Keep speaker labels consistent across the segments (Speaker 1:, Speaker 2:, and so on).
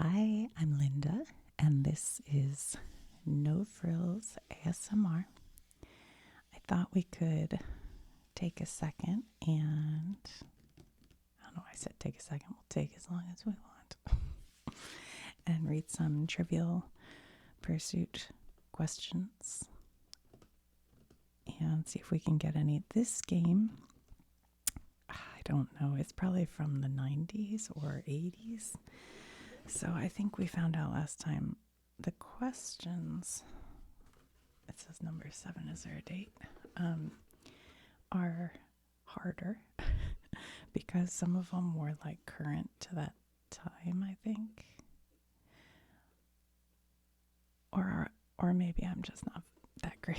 Speaker 1: Hi, I'm Linda, and this is No Frills ASMR. I thought we could take a second and, I don't know why I said take a second, we'll take as long as we want, and read some Trivial Pursuit questions and see if we can get any. This game, I don't know, it's probably from the 90s or 80s. So I think we found out last time the questions, it says number 7, is there a date, are harder because some of them were like current to that time, I think. Or maybe I'm just not that great.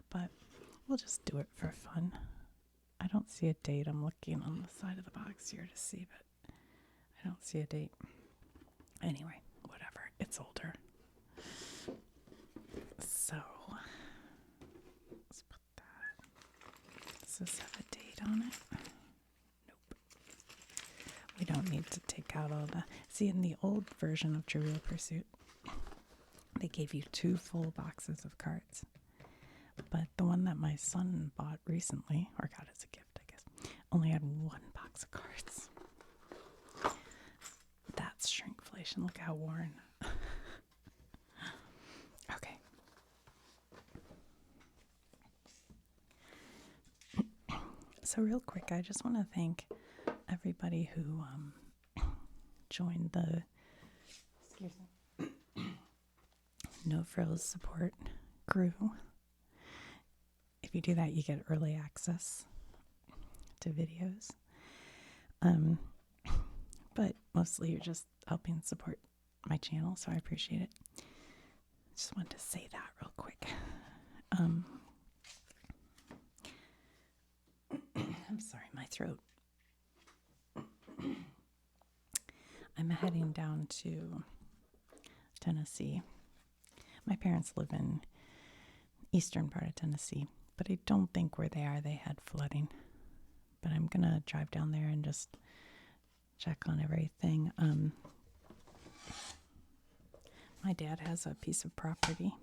Speaker 1: But we'll just do it for fun. I don't see a date. I'm looking on the side of the box here to see, but I don't see a date. Anyway, whatever. It's older. So, let's put that. Does this have a date on it? Nope. We don't need to take out all the... See, in the old version of Trivial Pursuit, they gave you 2 full boxes of cards. But the one that my son bought recently, or got as a gift, I guess, only had 1 box of cards. That's shrinkflation. Look how worn. Okay. So real quick, I just want to thank everybody who joined the No Frills Support Crew. If you do that, you get early access to videos. But mostly you're just helping support my channel, so I appreciate it. Just wanted to say that real quick. I'm sorry, my throat. I'm heading down to Tennessee. My parents live in eastern part of Tennessee, but I don't think where they are they had flooding. But I'm going to drive down there and just check on everything. My dad has a piece of property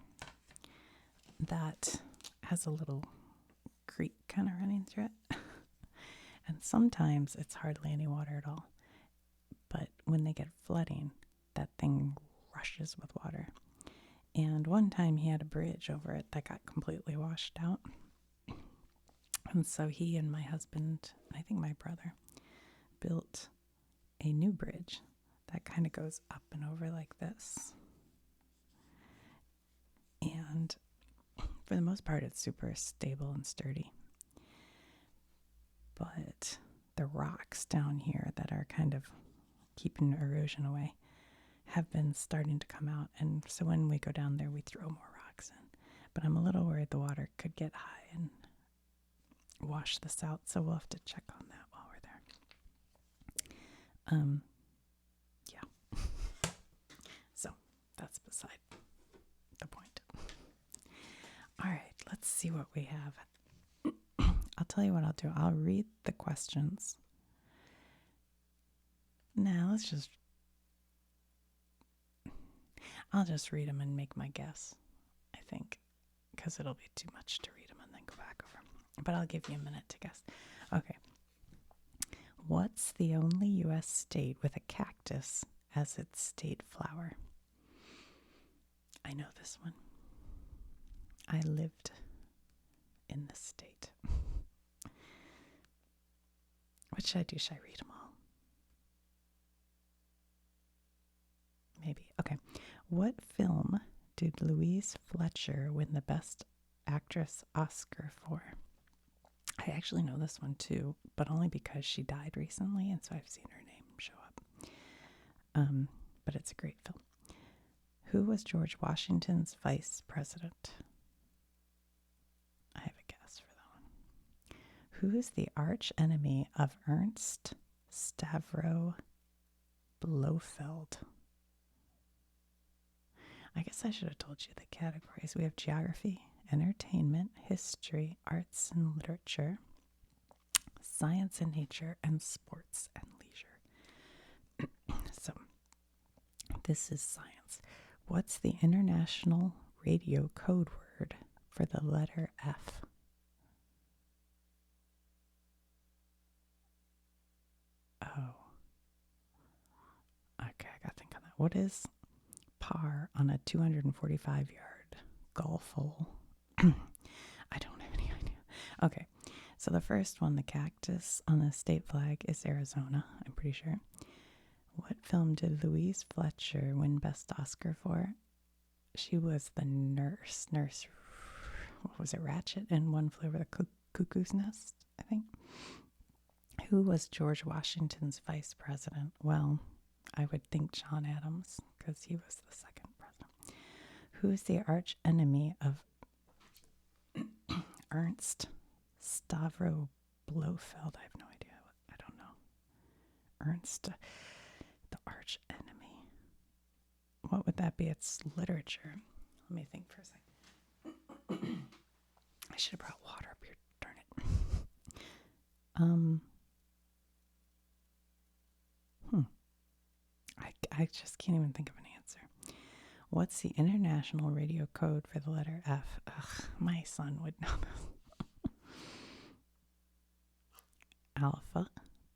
Speaker 1: that has a little creek kind of running through it. And sometimes it's hardly any water at all. But when they get flooding, that thing rushes with water. And one time he had a bridge over it that got completely washed out. And so he and my husband, I think my brother, built a new bridge that kind of goes up and over like this. And for the most part, it's super stable and sturdy. But the rocks down here that are kind of keeping erosion away have been starting to come out. And so when we go down there, we throw more rocks in. But I'm a little worried the water could get high and wash this out. So we'll have to check on that while we're there. Yeah. So that's beside the point. All right, let's see what we have. I'll tell you what I'll do. I'll read the questions. Now, I'll just read them and make my guess, I think, because it'll be too much to read them and then go back over them. But I'll give you a minute to guess. Okay. What's the only U.S. state with a cactus as its state flower? I know this one. I lived in this state. What should I do? Should I read them all? Maybe. Okay. What film did Louise Fletcher win the Best Actress Oscar for? I actually know this one too, but only because she died recently, and so I've seen her name show up. But it's a great film. Who was George Washington's vice president? I have a guess for that one. Who is the arch enemy of Ernst Stavro Blofeld? I guess I should have told you the categories. We have geography, entertainment, history, arts and literature, science and nature, and sports and leisure. So This is science. What's the international radio code word for the letter F? Oh. Okay, I got to think on that. What is par on a 245-yard golf hole? I don't have any idea. Okay, so the first one, the cactus on the state flag, is Arizona, I'm pretty sure. What film did Louise Fletcher win Best Oscar for? She was the nurse. What was it, Ratchet and One Flew Over the Cuckoo's Nest, I think. Who was George Washington's vice president? Well, I would think John Adams, because he was the second president. Who is the arch enemy of Ernst Stavro Blofeld? I have no idea. I don't know. Ernst, the arch enemy. What would that be? It's literature. Let me think for a second. I should have brought water up here. Darn it. I just can't even think of an answer. What's the international radio code for the letter F? Ugh, my son would know this. Alpha,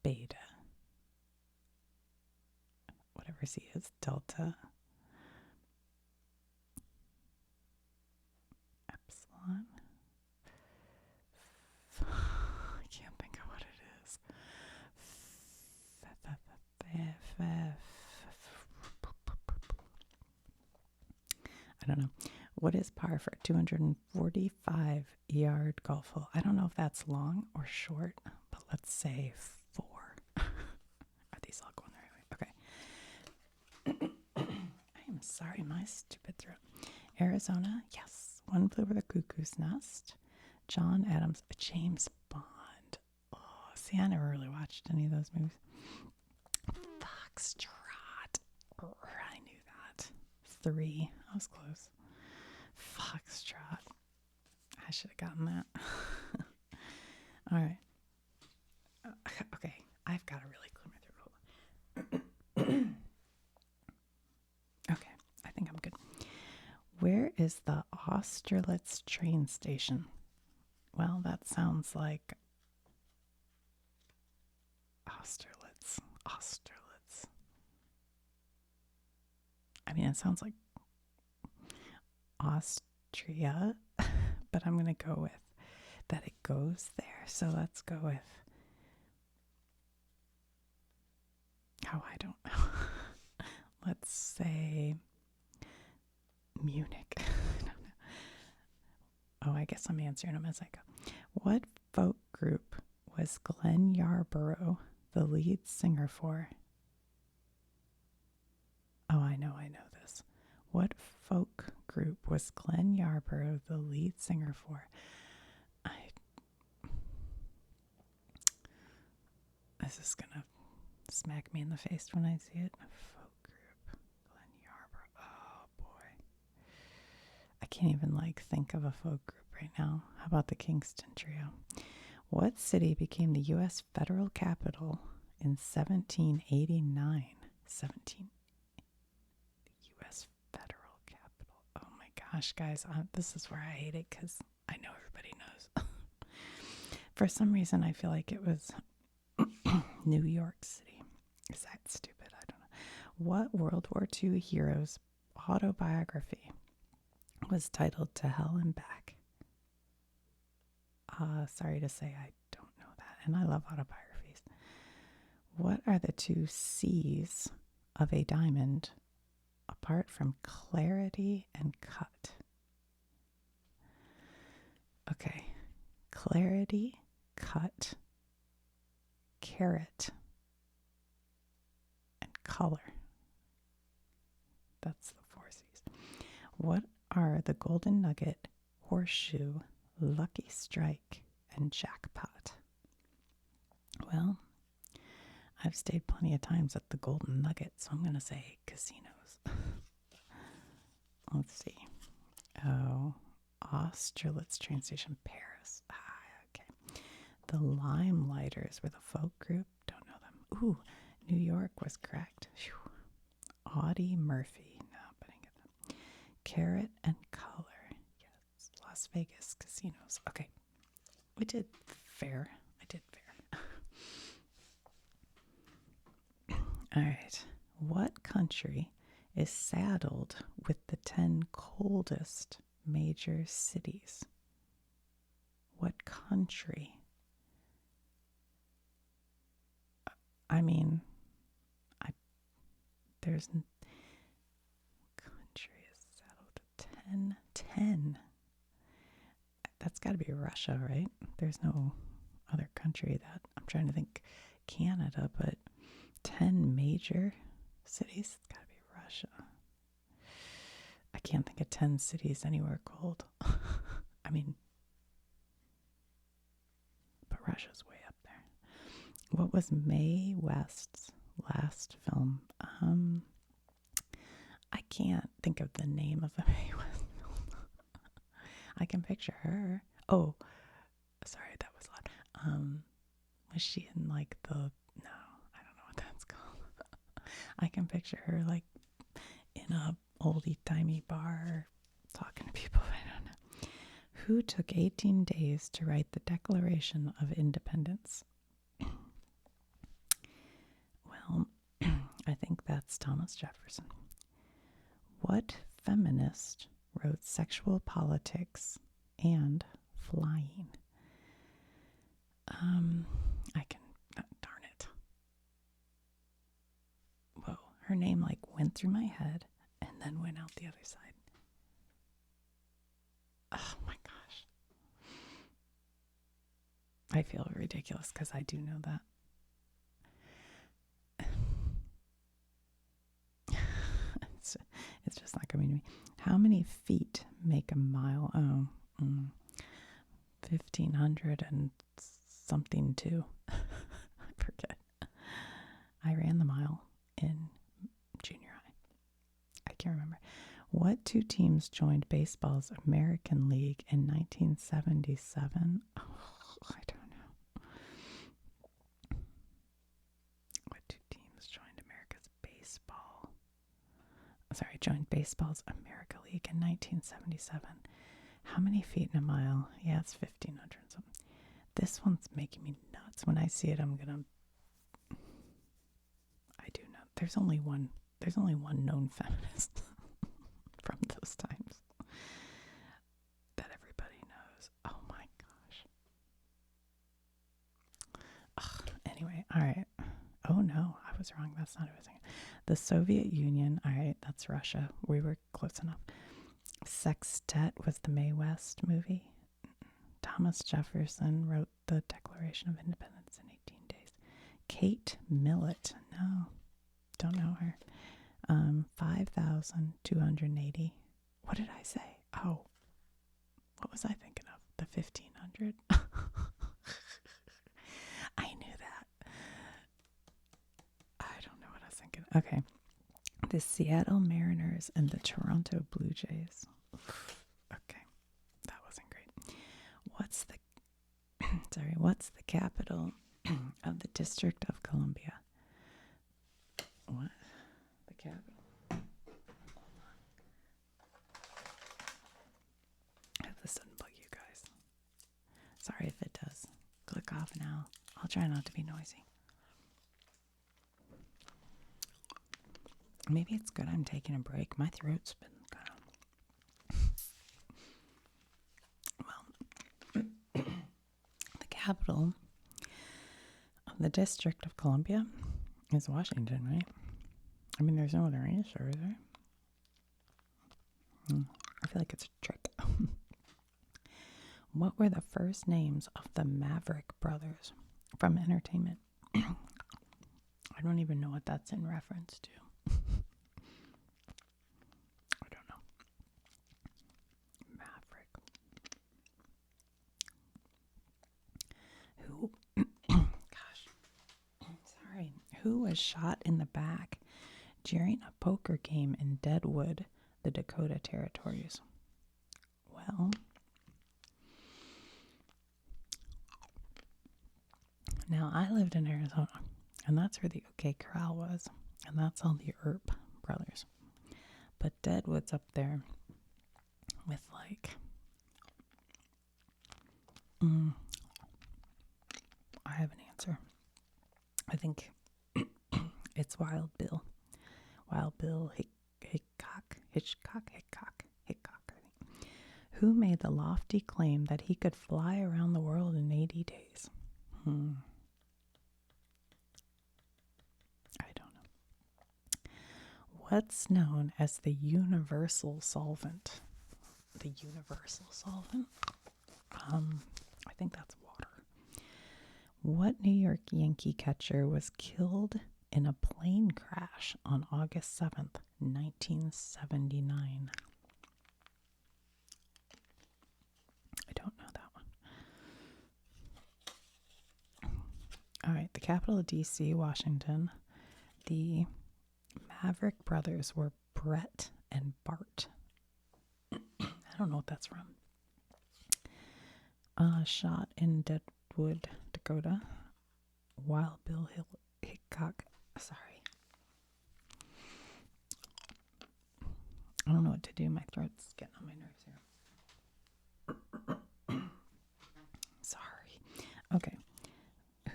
Speaker 1: beta, whatever C is, delta, epsilon. I can't think of what it is. I don't know. What is par for a 245-yard golf hole? I don't know if that's long or short, but let's say 4. Are these all going the right way? Okay. I am sorry, my stupid throat. Arizona, yes. One Flew Over the Cuckoo's Nest. John Adams, James Bond. Oh, see, I never really watched any of those movies. Foxtrot. I knew that. 3. I was close. Foxtrot. I should have gotten that. All right. Okay. I've got to really clear my throat. Okay. I think I'm good. Where is the Austerlitz train station? Well, that sounds like Austerlitz. I mean, it sounds like Austria, but I'm going to go with that it goes there. So let's go with, I don't know. Let's say Munich. I don't know. Oh, I guess I'm answering them as I go. What folk group was Glenn Yarborough the lead singer for? Oh, I know this. What folk group was Glenn Yarborough the lead singer for? This is going to smack me in the face when I see it. Folk group. Glenn Yarborough. Oh, boy. I can't even, think of a folk group right now. How about the Kingston Trio? What city became the U.S. federal capital in 1789? The U.S. federal capital. Oh my gosh, guys, this is where I hate it because I know everybody knows. For some reason, I feel like it was New York City. Is that stupid? I don't know. What World War II hero's autobiography was titled To Hell and Back? Sorry to say, I don't know that. And I love autobiographies. What are the 2 C's of a diamond apart from clarity and cut? Okay. Clarity, cut, carat, and color. That's the 4 C's. What are the golden nugget, horseshoe, lucky strike, and jackpot? Well, I've stayed plenty of times at the Golden Nugget, so I'm going to say casinos. Let's see. Oh, Austerlitz train station, Paris. Okay. The Limelighters were the folk group. Don't know them. Ooh, New York was correct. Whew. Oh, Audie Murphy. No, but I get that. Carrot and Color. Yes. Las Vegas casinos. Okay. We did fair. I did fair. All right. What country is saddled with the 10 coldest major cities? What country? I mean, there's country is saddled with 10. That's got to be Russia, right? There's no other country that I'm trying to think. Canada, but 10 major cities. It's got to be Russia. I can't think of 10 cities anywhere cold. I mean, but Russia's way up there. What was Mae West's last film? I can't think of the name of the Mae West film. I can picture her. Oh, sorry, that was loud. Was she in like no, I don't know what that's called. I can picture her like in a oldie-timey bar talking to people. I don't know. Who took 18 days to write the Declaration of Independence? Well, I think that's Thomas Jefferson. What feminist wrote Sexual Politics and Flying? Darn it. Whoa, her name like went through my head and then went out the other side. Oh my gosh. I feel ridiculous because I do know that. It's just not coming to me. How many feet make a mile? 1,500 and something too. I forget. I ran the mile in junior high. I can't remember. What two teams joined baseball's American League in 1977? Oh, I don't know. What two teams joined baseball's America League in 1977? How many feet in a mile? Yeah, it's 1,500 something. This one's making me nuts. When I see it, I do know. There's only one known feminist from those times that everybody knows. Oh my gosh. Ugh, anyway, all right. Oh no, I was wrong. That's not what I was saying. The Soviet Union. All right, that's Russia. We were close enough. Sextet was the Mae West movie. Thomas Jefferson wrote the Declaration of Independence in 18 days. Kate Millett. No, don't know her. 5,280. What did I say? Oh, what was I thinking of? The 1,500? I knew that. I don't know what I was thinking. Okay. The Seattle Mariners and the Toronto Blue Jays. Okay. That wasn't great. What's the capital of the District of Columbia? What? The capital? Hold on. I hope this doesn't bug you guys. Sorry if it does. Click off now. I'll try not to be noisy. Maybe it's good I'm taking a break. My throat's been kind of... Well, the capital of the District of Columbia is Washington, right? I mean, there's no other answer, is there? I feel like it's a trick. What were the first names of the Maverick brothers from Entertainment? I don't even know what that's in reference to. I don't know. Maverick. Who was shot in the back during a poker game in Deadwood, the Dakota Territories? Well, now I lived in Arizona, and that's where the OK Corral was, and that's all the Earp brothers. But Deadwood's up there with like, I have an answer. I think it's Wild Bill. Wild Bill Hickok, I think. Who made the lofty claim that he could fly around the world in 80 days? I don't know. What's known as the universal solvent? The universal solvent? I think that's water. What New York Yankee catcher was killed in a plane crash on August 7th, 1979? I don't know that one. All right, the capital of D.C., Washington. The Maverick brothers were Brett and Bart. I don't know what that's from. Shot in Deadwood, Dakota. Wild Bill Hickok. Sorry. I don't know what to do. My throat's getting on my nerves here. Sorry. Okay.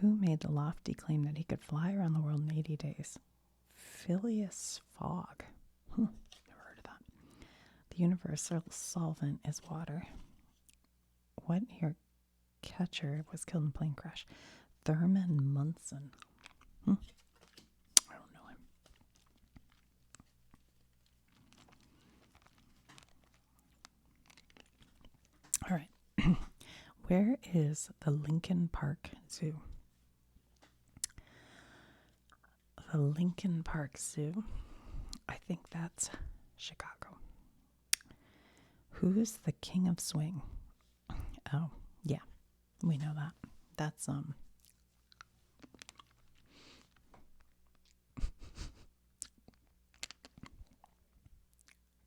Speaker 1: Who made the lofty claim that he could fly around the world in 80 days? Phileas Fogg. Never heard of that. The universal solvent is water. What New York catcher was killed in a plane crash? Thurman Munson. I don't know him. All right. Where is the Lincoln Park Zoo? The Lincoln Park Zoo. I think that's Chicago. Who's the king of swing? Oh, yeah. We know that. That's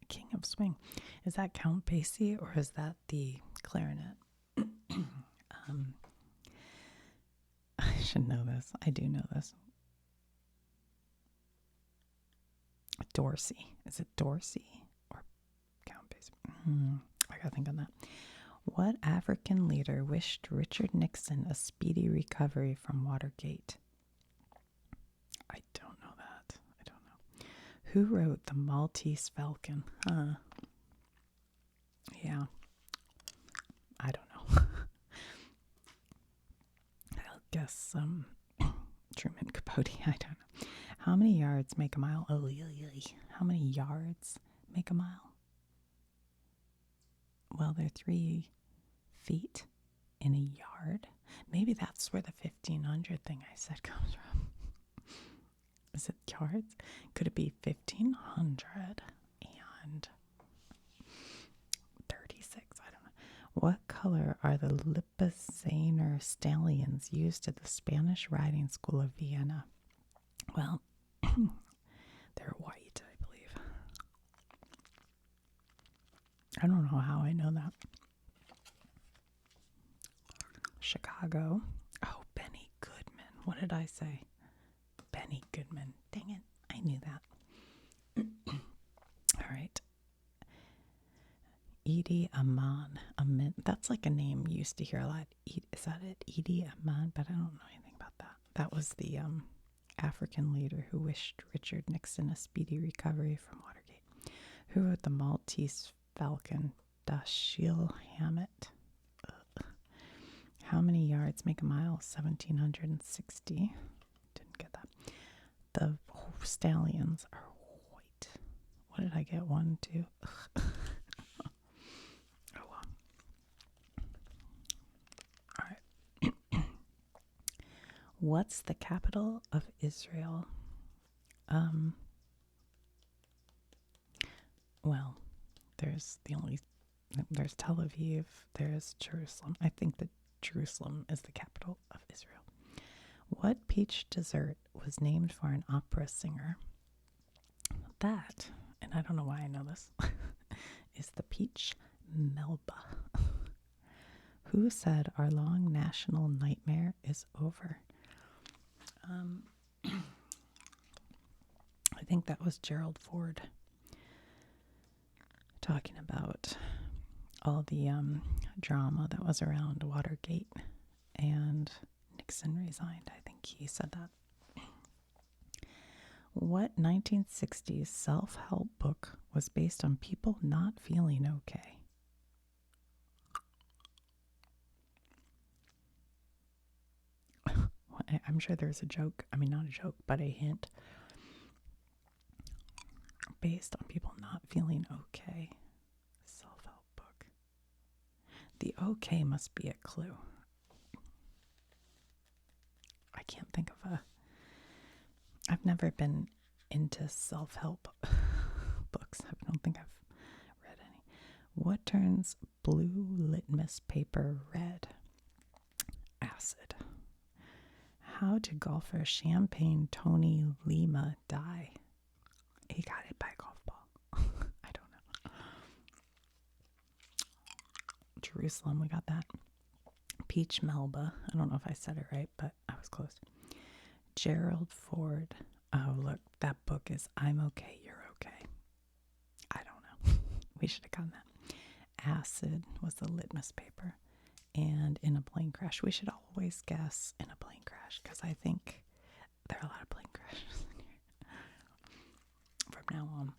Speaker 1: king of swing. Is that Count Basie or is that the clarinet? I should know this. I do know this. Dorsey. Is it Dorsey or Count Basie? I gotta think on that. What African leader wished Richard Nixon a speedy recovery from Watergate? I don't know that. I don't know. Who wrote The Maltese Falcon? Yeah. I don't know. I'll guess Truman Capote. I don't know. How many yards make a mile? How many yards make a mile? Well, they're 3 feet in a yard. Maybe that's where the 1500 thing I said comes from. Is it yards? Could it be 1500 and 36? I don't know. What color are the Lipizzaner stallions used at the Spanish riding school of Vienna? Well, they're white, I believe. I don't know how I know that. Chicago. Oh, Benny Goodman. What did I say? Benny Goodman. Dang it. I knew that. All right. Idi Aman. That's like a name you used to hear a lot. Is that it? Idi Aman? But I don't know anything about that. That was the African leader who wished Richard Nixon a speedy recovery from Watergate. Who wrote The Maltese Falcon? Dashiell Hammett. How many yards make a mile? 1760. Didn't get that. The stallions are white. What did I get? 1, 2. Oh, well. All right. What's the capital of Israel? Well, there's Tel Aviv, there's Jerusalem. I think that Jerusalem is the capital of Israel. What peach dessert was named for an opera singer? That, and I don't know why I know this, is the peach Melba. Who said our long national nightmare is over? I think that was Gerald Ford talking about all the drama that was around Watergate and Nixon resigned. I think he said that. What 1960s self-help book was based on people not feeling okay? I'm sure there's a joke. I mean, not a joke, but a hint. Based on people not feeling okay. Self-help book. The okay must be a clue. I can't think of a... I've never been into self-help books. I don't think I've read any. What turns blue litmus paper red? Acid. How did golfer Champagne Tony Lima die? He got hit by a golf ball. I don't know. Jerusalem, we got that. Peach Melba. I don't know if I said it right, but I was close. Gerald Ford. Oh, look, that book is I'm Okay, You're Okay. I don't know. We should have gotten that. Acid was the litmus paper. And in a plane crash. We should always guess in a plane crash because I think there are a lot of plane crashes in here from now on.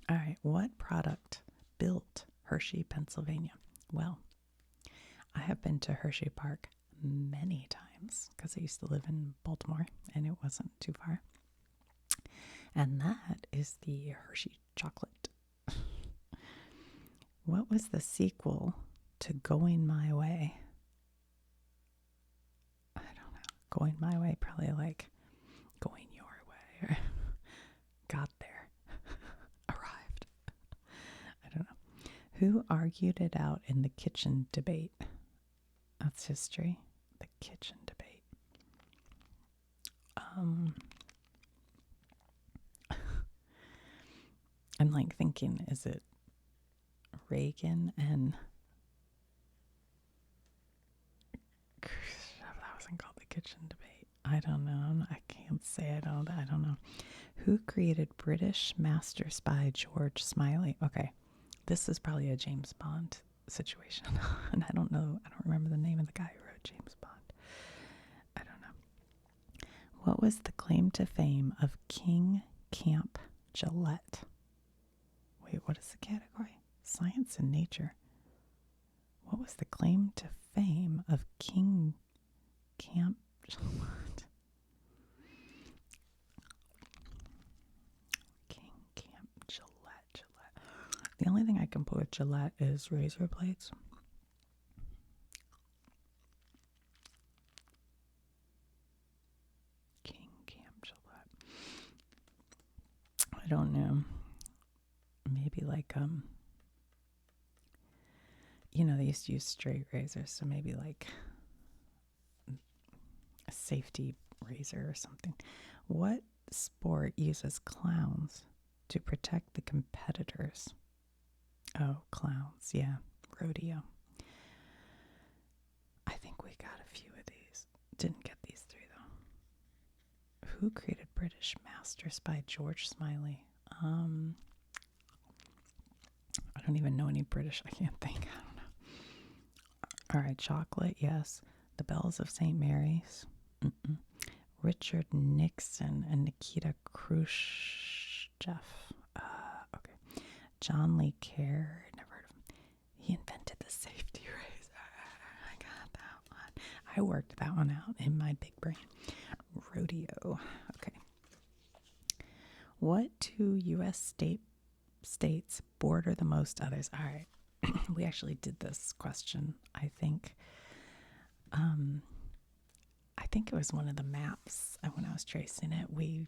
Speaker 1: All right, what product built Hershey, Pennsylvania? Well, I have been to Hershey Park many times because I used to live in Baltimore and it wasn't too far. And that is the Hershey chocolate. What was the sequel to Going My Way? I don't know. Going My Way, probably like Going Your Way or Got There, Arrived. I don't know. Who argued it out in the kitchen debate? That's history. The kitchen debate. I'm like thinking, is it Reagan and that wasn't called the kitchen debate. I don't know. I can't say I don't know. Who created British master spy George Smiley? Okay, this is probably a James Bond situation. And I don't know. I don't remember the name of the guy who wrote James Bond. I don't know. What was the claim to fame of King Camp Gillette? Wait, what is the category? Science and nature. What was the claim to fame of King Camp Gillette? King Camp Gillette. The only thing I can put with Gillette is razor blades. King Camp Gillette. I don't know. Maybe like they used to use straight razors, so maybe like a safety razor or something. What sport uses clowns to protect the competitors? Oh, clowns, yeah, rodeo. I think we got a few of these. Didn't get these three though. Who created British master spy George Smiley? I don't even know any British. I can't think. I don't know. All right, chocolate, yes. The Bells of St. Mary's. Richard Nixon and Nikita Khrushchev. Okay. John Lee Kerr. Never heard of him. He invented the safety razor. I got that one. I worked that one out in my big brain. Rodeo. Okay. What two U.S. states border the most others? All right. We actually did this question, I think. I think it was one of the maps. And when I was tracing it, we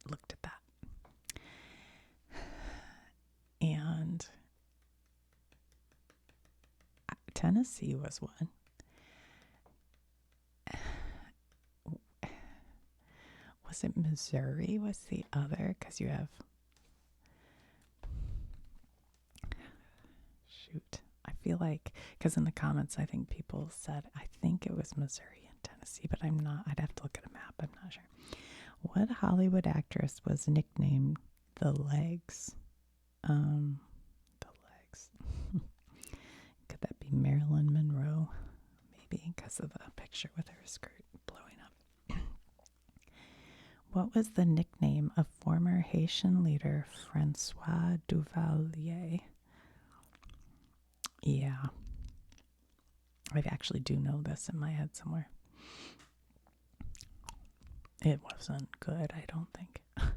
Speaker 1: looked at that. And Tennessee was one. Was it Missouri was the other? Because you have... Shoot. I feel like... Because in the comments, I think people said, I think it was Missouri and Tennessee, but I'm not. I'd have to look at a map. I'm not sure. What Hollywood actress was nicknamed The Legs? The Legs. Could that be Marilyn Monroe? Maybe because of the picture with her skirt blowing up. What was the nickname of former Haitian leader Francois Duvalier? Yeah. I actually do know this in my head somewhere. It wasn't good, I don't think. I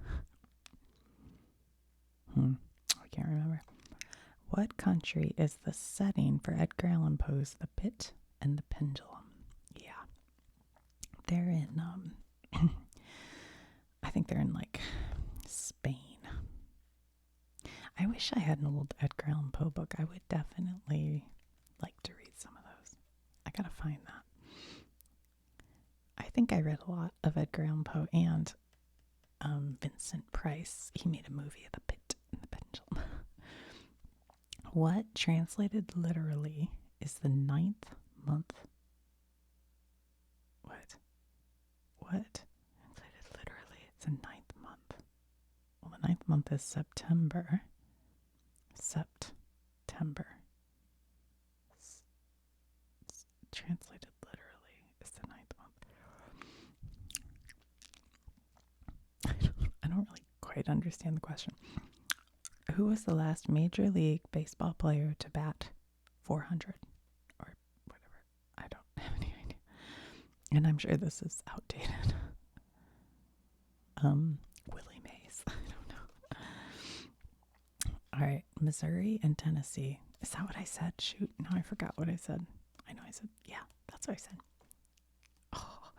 Speaker 1: can't remember. What country is the setting for Edgar Allan Poe's The Pit and the Pendulum? Yeah. They're in, I think they're in, like, Spain. I wish I had an old Edgar Allan Poe book. I would definitely like to read some of those. I gotta find that. I think I read a lot of Edgar Allan Poe and Vincent Price. He made a movie of The Pit and the Pendulum. What translated literally is the 9th month? What? Translated literally, it's the 9th month. Well, the 9th month is September. Translated literally is the 9th month. I don't really quite understand the question. Who was the last Major League Baseball player to bat 400 or whatever? I don't have any idea. And I'm sure this is outdated. Willie Mays. I don't know. All right, Missouri and Tennessee. Is that what I said? Shoot, no, I forgot what I said. I know I said, yeah, that's what I said. Oh,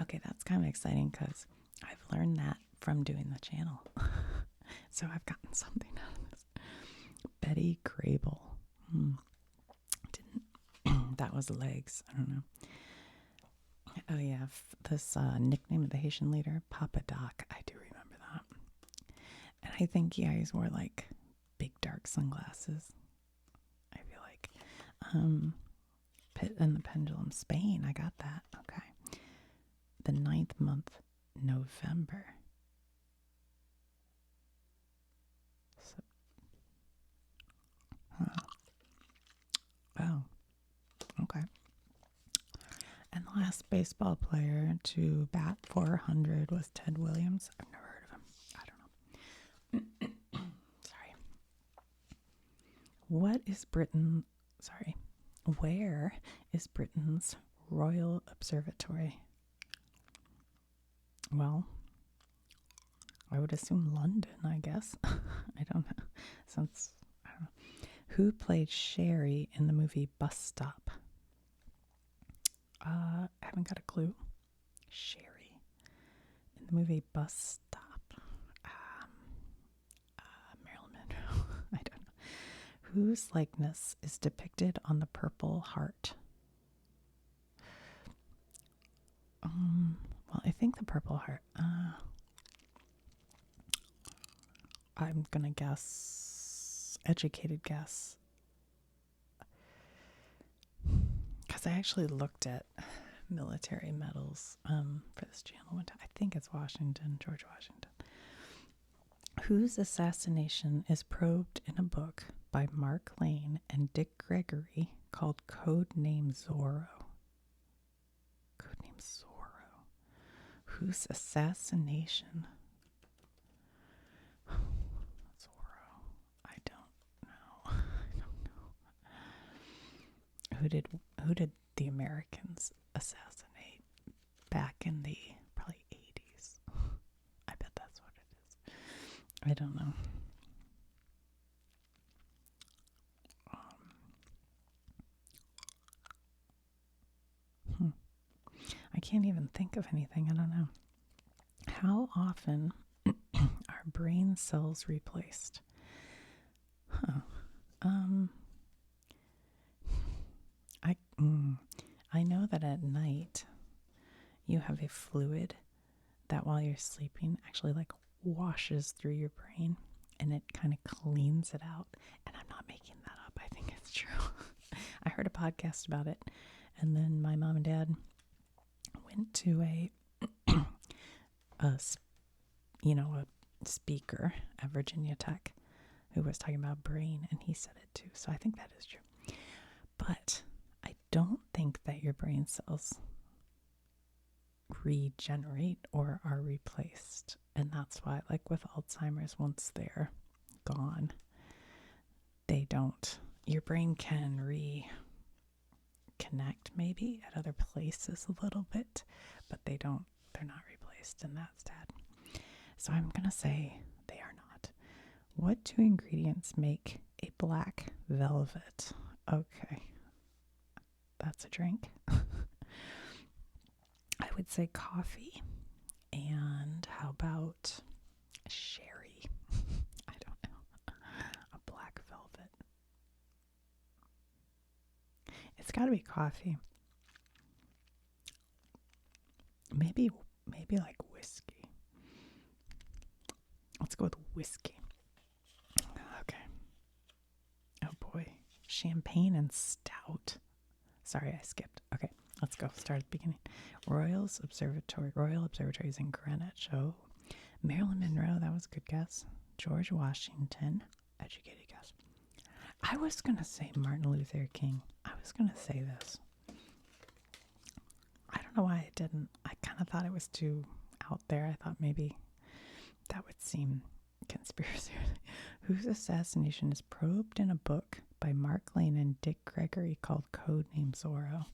Speaker 1: okay, that's kind of exciting because I've learned that from doing the channel. So I've gotten something out of this. Betty Grable. That was Legs. I don't know. Oh yeah, this nickname of the Haitian leader, Papa Doc. I do remember that. And I think he always wore like big dark sunglasses. I feel like. Pit and the Pendulum, Spain. I got that. Okay. The 9th month, November. Oh, okay. And the last baseball player to bat 400 was Ted Williams. I've never heard of him. I don't know. Sorry. Where is Britain's Royal Observatory? Well, I would assume London, I guess. I don't know. I don't know. Who played Sherry in the movie Bus Stop? I haven't got a clue. Sherry in the movie Bus Stop. Marilyn Monroe. I don't know. Whose likeness is depicted on the Purple Heart? Well, I think the Purple Heart. I'm gonna guess, educated guess, because I actually looked at military medals for this channel one time. I think it's George Washington. Whose assassination is probed in a book by Mark Lane and Dick Gregory called Codename Zorro? Codename Zorro. Whose assassination? I don't know. Who did the Americans assassinate back in the probably 80s? I bet that's what it is. I don't know. I can't even think of anything. I don't know. How often are brain cells replaced? I know that at night you have a fluid that while you're sleeping actually like washes through your brain and it kind of cleans it out. And I'm not making that up. I think it's true. I heard a podcast about it, and then my mom and dad went to a a speaker at Virginia Tech who was talking about brain, and he said it too. So I think that is true. But I don't think that your brain cells regenerate or are replaced. And that's why, like with Alzheimer's, once they're gone, they don't. Your brain can reconnect maybe at other places a little bit, but they're not replaced, and that's sad. So I'm going to say they are not. What two ingredients make a black velvet? Okay. That's a drink. I would say coffee. And how about sherry? I don't know. A black velvet. It's got to be coffee. Maybe like whiskey. Let's go with whiskey. Okay. Oh boy. Champagne and stout. Sorry, I skipped. Okay, let's go. Start at the beginning. Royal Observatory is in Greenwich. Oh, Marilyn Monroe. That was a good guess. George Washington. Educated guess. I was going to say Martin Luther King. I was going to say this. I don't know why I didn't. I kind of thought it was too out there. I thought maybe that would seem conspiracy. Whose assassination is probed in a book by Mark Lane and Dick Gregory called Codename Zorro?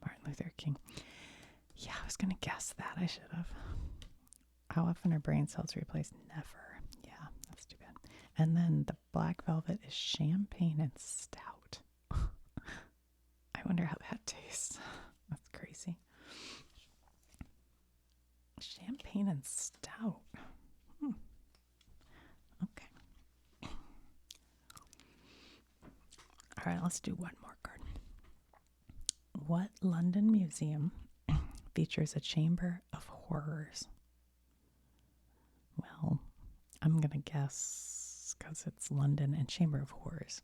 Speaker 1: Martin Luther King. Yeah, I was going to guess that. I should have. How often are brain cells replaced? Never. Yeah, that's too bad. And then the black velvet is champagne and stout. I wonder how that tastes. That's crazy. Champagne and stout. Okay. All right, let's do one more card. What London museum features a chamber of horrors? Well, I'm going to guess because it's London and Chamber of Horrors.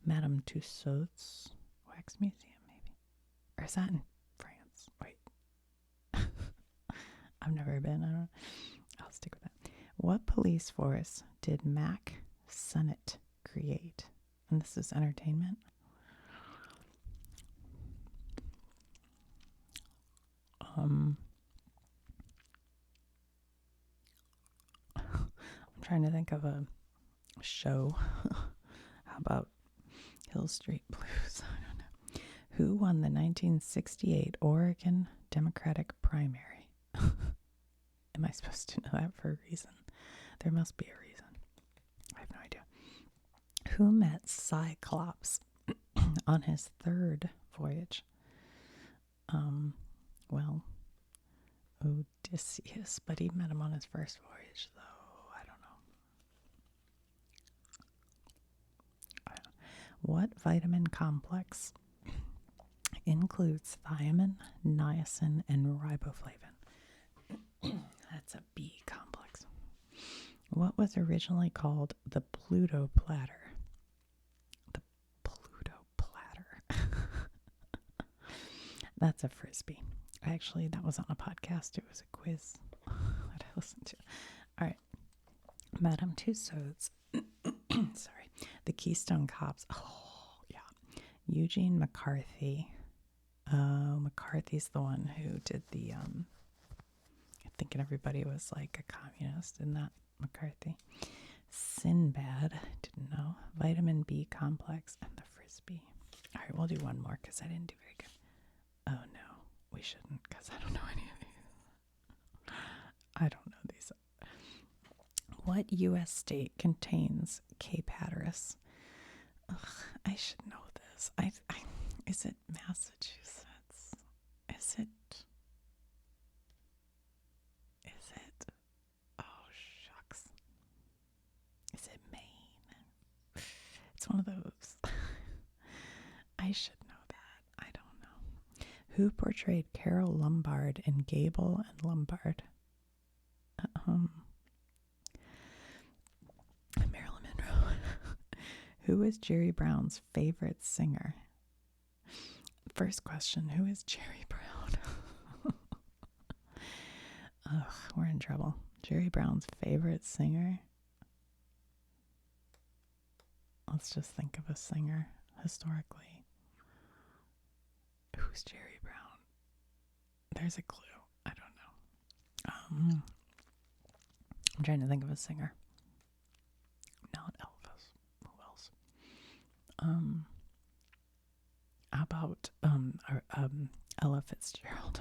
Speaker 1: Madame Tussauds Wax Museum, maybe. Or is that in France? Wait. I've never been. I don't know. I'll stick with that. What police force did Mac Sennett create? And this is entertainment. I'm trying to think of a show. How about Hill Street Blues? I don't know. Who won the 1968 Oregon Democratic primary? Am I supposed to know that for a reason? There must be a reason. I have no idea. Who met Cyclops on his third voyage? Well, Odysseus, but he met him on his first voyage, though. I don't know. What vitamin complex includes thiamine, niacin, and riboflavin? That's a B complex. What was originally called the Pluto platter? The Pluto platter. That's a frisbee. Actually, that was on a podcast. It was a quiz that I listened to. All right. Madame Tussauds. Sorry. The Keystone Cops. Oh, yeah. Eugene McCarthy. McCarthy's the one who did the, thinking everybody was like a communist in that McCarthy. Sinbad. Didn't know. Vitamin B complex and the frisbee. All right, we'll do one more because I didn't do very good. Oh, no. We shouldn't, because I don't know any of these. I don't know these. What U.S. state contains Cape Hatteras? Ugh, I should know this. Is it Massachusetts? Is it? Oh, shucks. Is it Maine? It's one of those. I should know that. I don't know. Who portrayed Carol Lombard in Gable and Lombard? Marilyn Monroe. Who is Jerry Brown's favorite singer? First question, who is Jerry Brown? Ugh. we're in trouble. Jerry Brown's favorite singer. Let's just think of a singer historically. Who's Jerry Brown? There's a clue. I don't know. I'm trying to think of a singer. Not Elvis. Who else? How about Ella Fitzgerald?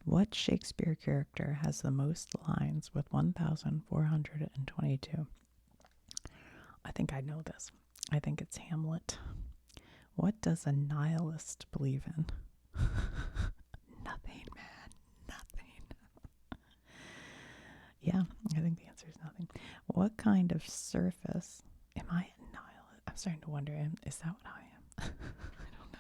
Speaker 1: What Shakespeare character has the most lines with 1,422? I think I know this. I think it's Hamlet. What does a nihilist believe in? Nothing, man. Nothing. Yeah, I think the answer is nothing. What kind of surface am I a nihilist? I'm starting to wonder, is that what I am? I don't know.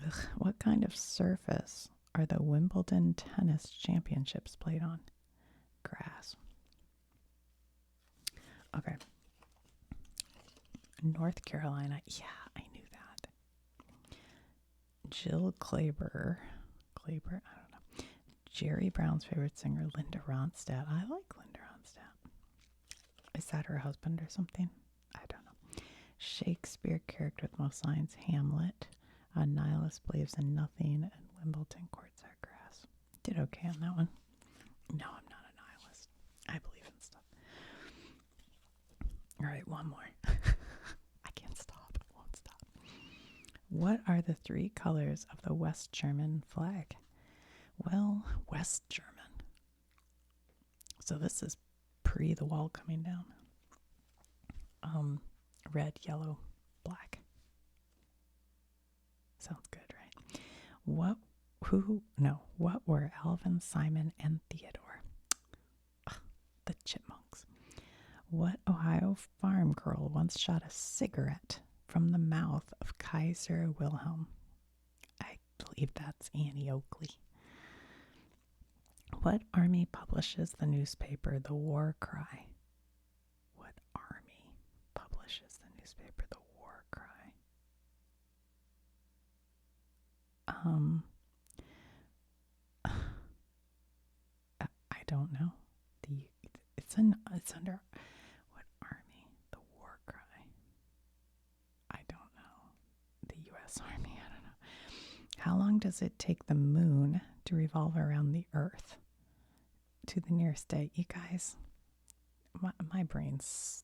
Speaker 1: Ugh, what kind of surface are the Wimbledon Tennis Championships played on? Grass. Okay. North Carolina. Yeah, I knew that. Jill Clayburgh. I don't know. Jerry Brown's favorite singer, Linda Ronstadt. I like Linda Ronstadt. Is that her husband or something? I don't know. Shakespeare character with most lines, Hamlet. A nihilist believes in nothing, and Wimbledon courts are grass. Did okay on that one. No, I'm not a nihilist. I believe in stuff. All right, one more. I can't stop. I won't stop. What are the three colors of the West German flag? Well, West German. So this is pre the wall coming down. Red, yellow, black. Sounds good, right? What were Alvin, Simon, and Theodore? Ugh, the chipmunks. What Ohio farm girl once shot a cigarette from the mouth of Kaiser Wilhelm? I believe that's Annie Oakley. What army publishes the newspaper The War Cry? What army publishes the newspaper The War Cry? I don't know. It's under what army? The War Cry. I don't know. The U.S. Army. I don't know. How long does it take the moon to revolve around the Earth to the nearest day? You guys, my brain's.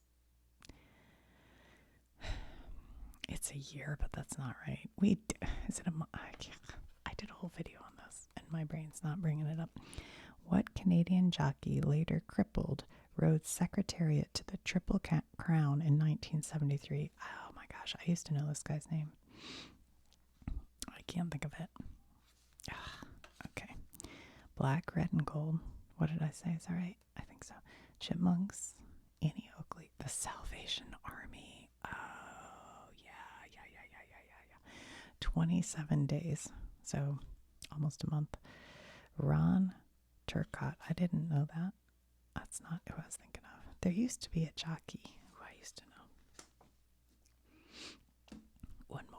Speaker 1: It's a year, but that's not right. Is it a month? I did a whole video on this, and my brain's not bringing it up. What Canadian jockey, later crippled, rode Secretariat to the Triple Crown in 1973? Oh my gosh, I used to know this guy's name. I can't think of it. Okay. Black, red, and gold. What did I say? Is that right? I think so. Chipmunks, Annie Oakley, the Salvation Army. Oh, yeah. 27 days. So almost a month. Ron Turcotte. I didn't know that. That's not who I was thinking of. There used to be a jockey who I used to know. One more.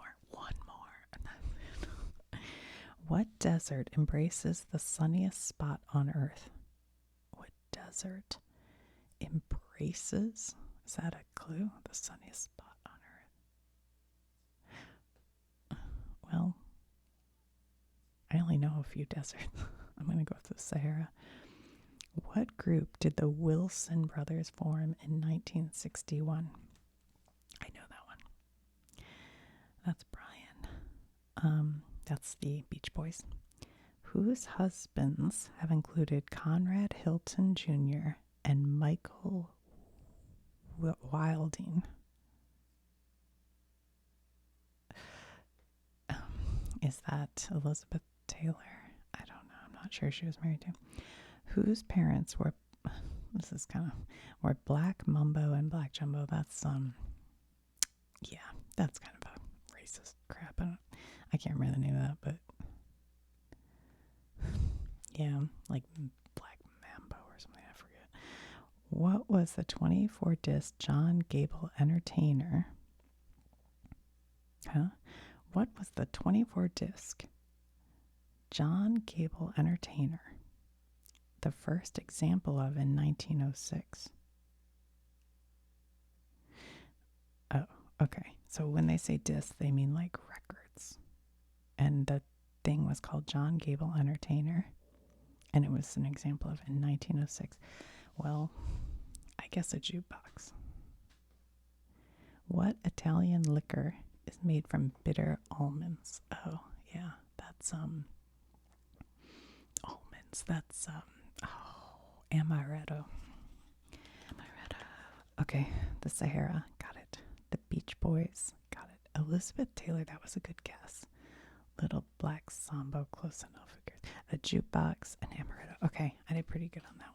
Speaker 1: What desert embraces the sunniest spot on Earth? What desert embraces? Is that a clue? The sunniest spot on Earth. Well, I only know a few deserts. I'm going to go with the Sahara. What group did the Wilson brothers form in 1961? I know that one. That's Brian. That's the Beach Boys. Whose husbands have included Conrad Hilton Jr. and Michael Wilding? Is that Elizabeth Taylor? I don't know. I'm not sure she was married to. Whose parents were, were Black Mumbo and Black Jumbo? That's, yeah, that's kind of a racist crap. I can't remember the name of that, but yeah, like Black Mambo or something, I forget. What was the 24-disc John Gable Entertainer? What was the 24-disc John Gable Entertainer. The first example of in 1906. Oh, okay. So when they say disc, they mean like records. And the thing was called John Gable Entertainer. And it was an example of in 1906. Well, I guess a jukebox. What Italian liquor is made from bitter almonds? Oh, yeah. That's almonds. That's amaretto. Okay, the Sahara, got it. The Beach Boys, got it. Elizabeth Taylor, that was a good guess. Little Black Sambo, close enough. A jukebox, an amaretto. Okay, I did pretty good on that